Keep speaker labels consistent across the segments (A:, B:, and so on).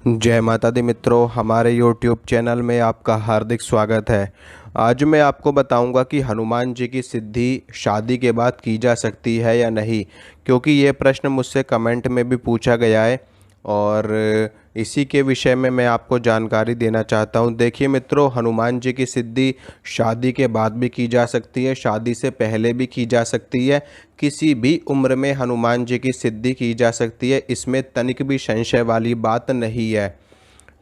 A: जय माता दी मित्रों, हमारे YouTube चैनल में आपका हार्दिक स्वागत है। आज मैं आपको बताऊंगा कि हनुमान जी की सिद्धि शादी के बाद की जा सकती है या नहीं, क्योंकि ये प्रश्न मुझसे कमेंट में भी पूछा गया है और इसी के विषय में मैं आपको जानकारी देना चाहता हूं। देखिए मित्रों, हनुमान जी की सिद्धि शादी के बाद भी की जा सकती है, शादी से पहले भी की जा सकती है, किसी भी उम्र में हनुमान जी की सिद्धि की जा सकती है। इसमें तनिक भी संशय वाली बात नहीं है।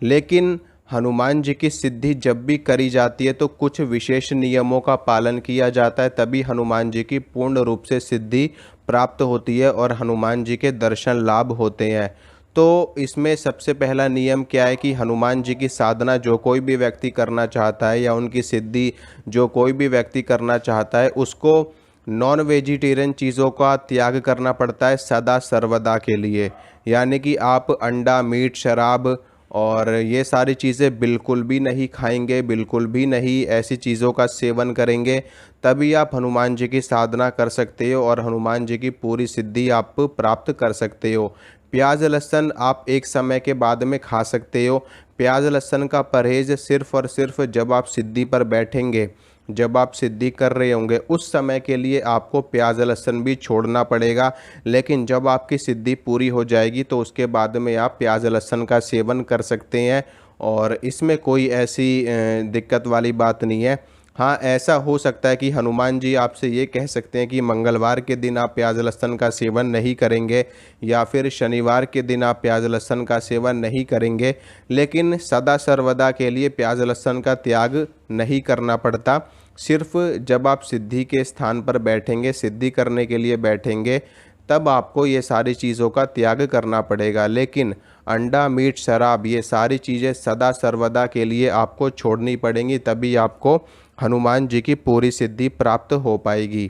A: लेकिन हनुमान जी की सिद्धि जब भी करी जाती है तो कुछ विशेष नियमों का पालन किया जाता है, तभी हनुमान जी की पूर्ण रूप से सिद्धि प्राप्त होती है और हनुमान जी के दर्शन लाभ होते हैं। तो इसमें सबसे पहला नियम क्या है कि हनुमान जी की साधना जो कोई भी व्यक्ति करना चाहता है या उनकी सिद्धि जो कोई भी व्यक्ति करना चाहता है, उसको नॉन वेजिटेरियन चीज़ों का त्याग करना पड़ता है सदा सर्वदा के लिए। यानी कि आप अंडा, मीट, शराब और ये सारी चीज़ें बिल्कुल भी नहीं खाएंगे, बिल्कुल भी नहीं ऐसी चीज़ों का सेवन करेंगे, तभी आप हनुमान जी की साधना कर सकते हो और हनुमान जी की पूरी सिद्धि आप प्राप्त कर सकते हो। प्याज लहसुन आप एक समय के बाद में खा सकते हो। प्याज लहसुन का परहेज़ सिर्फ़ और सिर्फ जब आप सिद्धि पर बैठेंगे, जब आप सिद्धि कर रहे होंगे, उस समय के लिए आपको प्याज लहसुन भी छोड़ना पड़ेगा। लेकिन जब आपकी सिद्धि पूरी हो जाएगी तो उसके बाद में आप प्याज लहसुन का सेवन कर सकते हैं और इसमें कोई ऐसी दिक्कत वाली बात नहीं है। हाँ, ऐसा हो सकता है कि हनुमान जी आपसे ये कह सकते हैं कि मंगलवार के दिन आप प्याज लहसुन का सेवन नहीं करेंगे या फिर शनिवार के दिन आप प्याज लहसुन का सेवन नहीं करेंगे, लेकिन सदा सर्वदा के लिए प्याज लहसुन का त्याग नहीं करना पड़ता। सिर्फ जब आप सिद्धि के स्थान पर बैठेंगे, सिद्धि करने के लिए बैठेंगे, तब आपको ये सारी चीज़ों का त्याग करना पड़ेगा। लेकिन अंडा, मीट, शराब ये सारी चीज़ें सदा सर्वदा के लिए आपको छोड़नी पड़ेंगी, तभी आपको हनुमान जी की पूरी सिद्धि प्राप्त हो पाएगी।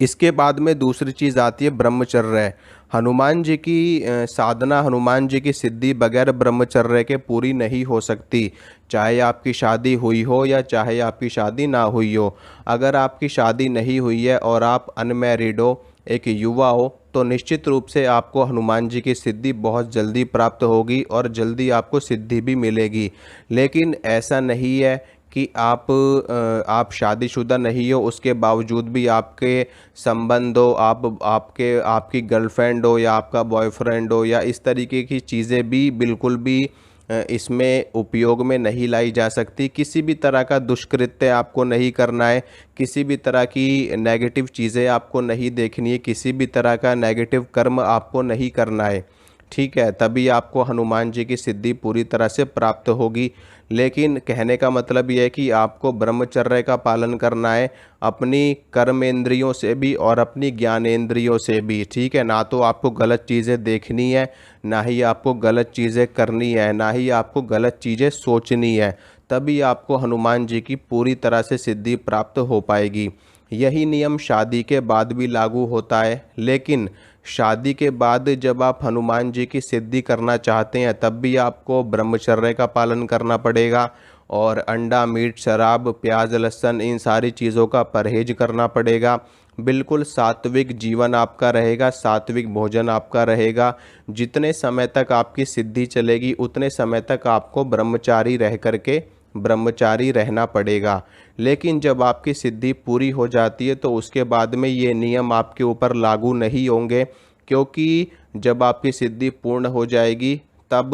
A: इसके बाद में दूसरी चीज़ आती है ब्रह्मचर्य। हनुमान जी की साधना, हनुमान जी की सिद्धि बगैर ब्रह्मचर्य के पूरी नहीं हो सकती। चाहे आपकी शादी हुई हो या चाहे आपकी शादी ना हुई हो। अगर आपकी शादी नहीं हुई है और आप अनमैरिड हो, एक युवा हो, तो निश्चित रूप से आपको हनुमान जी की सिद्धि बहुत जल्दी प्राप्त होगी और जल्दी आपको सिद्धि भी मिलेगी। लेकिन ऐसा नहीं है कि आप शादीशुदा नहीं हो, उसके बावजूद भी आपके संबंध हो, आपकी गर्लफ्रेंड हो या आपका बॉयफ्रेंड हो या इस तरीके की चीज़ें भी बिल्कुल भी इसमें उपयोग में नहीं लाई जा सकती। किसी भी तरह का दुष्कृत्य आपको नहीं करना है, किसी भी तरह की नेगेटिव चीज़ें आपको नहीं देखनी है, किसी भी तरह का नेगेटिव कर्म आपको नहीं करना है। ठीक है, तभी आपको हनुमान जी की सिद्धि पूरी तरह से प्राप्त होगी। लेकिन कहने का मतलब यह है कि आपको ब्रह्मचर्य का पालन करना है, अपनी कर्मेंद्रियों से भी और अपनी ज्ञानेंद्रियों से भी। ठीक है, ना तो आपको गलत चीज़ें देखनी है, ना ही आपको गलत चीज़ें करनी है, ना ही आपको गलत चीज़ें सोचनी है। तभी आपको हनुमान जी की पूरी तरह से सिद्धि प्राप्त हो पाएगी। यही नियम शादी के बाद भी लागू होता है। लेकिन शादी के बाद जब आप हनुमान जी की सिद्धि करना चाहते हैं, तब भी आपको ब्रह्मचर्य का पालन करना पड़ेगा और अंडा, मीट, शराब, प्याज, लहसुन इन सारी चीज़ों का परहेज करना पड़ेगा। बिल्कुल सात्विक जीवन आपका रहेगा, सात्विक भोजन आपका रहेगा। जितने समय तक आपकी सिद्धि चलेगी उतने समय तक आपको ब्रह्मचारी रहना पड़ेगा। लेकिन जब आपकी सिद्धि पूरी हो जाती है तो उसके बाद में ये नियम आपके ऊपर लागू नहीं होंगे, क्योंकि जब आपकी सिद्धि पूर्ण हो जाएगी तब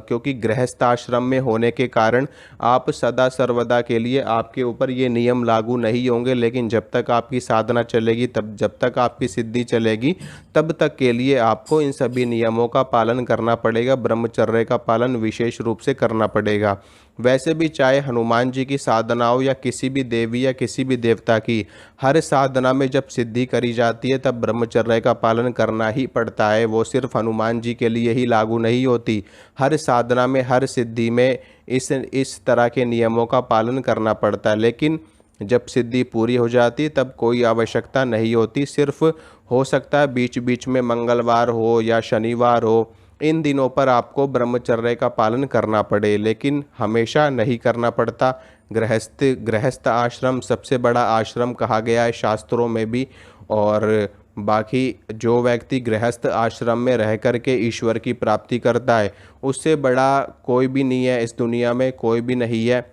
A: क्योंकि गृहस्थ आश्रम में होने के कारण आप सदा सर्वदा के लिए आपके ऊपर ये नियम लागू नहीं होंगे। लेकिन जब तक आपकी साधना चलेगी, तब जब तक आपकी सिद्धि चलेगी, तब तक के लिए आपको इन सभी नियमों का पालन करना पड़ेगा, ब्रह्मचर्य का पालन विशेष रूप से करना पड़ेगा। वैसे भी चाहे हनुमान जी की साधना हो या किसी भी देवी या किसी भी देवता की, हर साधना में जब सिद्धि करी जाती है तब ब्रह्मचर्य का पालन करना ही पड़ता है। वो सिर्फ हनुमान जी के लिए ही लागू नहीं होती, हर साधना में, हर सिद्धि में इस तरह के नियमों का पालन करना पड़ता है। लेकिन जब सिद्धि पूरी हो जाती तब कोई आवश्यकता नहीं होती। सिर्फ हो सकता है बीच बीच में मंगलवार हो या शनिवार हो, इन दिनों पर आपको ब्रह्मचर्य का पालन करना पड़े, लेकिन हमेशा नहीं करना पड़ता। गृहस्थ आश्रम सबसे बड़ा आश्रम कहा गया है शास्त्रों में भी, और बाकी जो व्यक्ति गृहस्थ आश्रम में रह कर के ईश्वर की प्राप्ति करता है, उससे बड़ा कोई भी नहीं है इस दुनिया में, कोई भी नहीं है।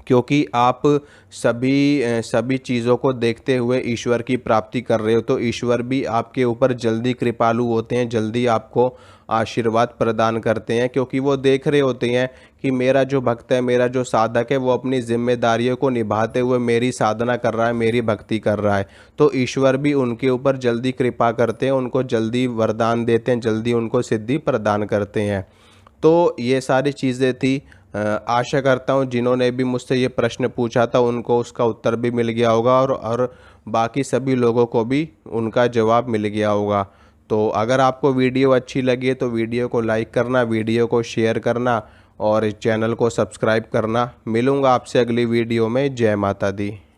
A: क्योंकि आप सभी चीज़ों को देखते हुए ईश्वर की प्राप्ति कर रहे हो, तो ईश्वर भी आपके ऊपर जल्दी कृपालु होते हैं, जल्दी आपको आशीर्वाद प्रदान करते हैं। क्योंकि वो देख रहे होते हैं कि मेरा जो भक्त है, मेरा जो साधक है, वो अपनी जिम्मेदारियों को निभाते हुए मेरी साधना कर रहा है, मेरी भक्ति कर रहा है। तो ईश्वर भी उनके ऊपर जल्दी कृपा करते हैं, उनको जल्दी वरदान देते हैं, जल्दी उनको सिद्धि प्रदान करते हैं। तो ये सारी चीज़ें थी। आशा करता हूँ जिन्होंने भी मुझसे ये प्रश्न पूछा था उनको उसका उत्तर भी मिल गया होगा, और बाकी सभी लोगों को भी उनका जवाब मिल गया होगा। तो अगर आपको वीडियो अच्छी लगी तो वीडियो को लाइक करना, वीडियो को शेयर करना और चैनल को सब्सक्राइब करना। मिलूँगा आपसे अगली वीडियो में। जय माता दी।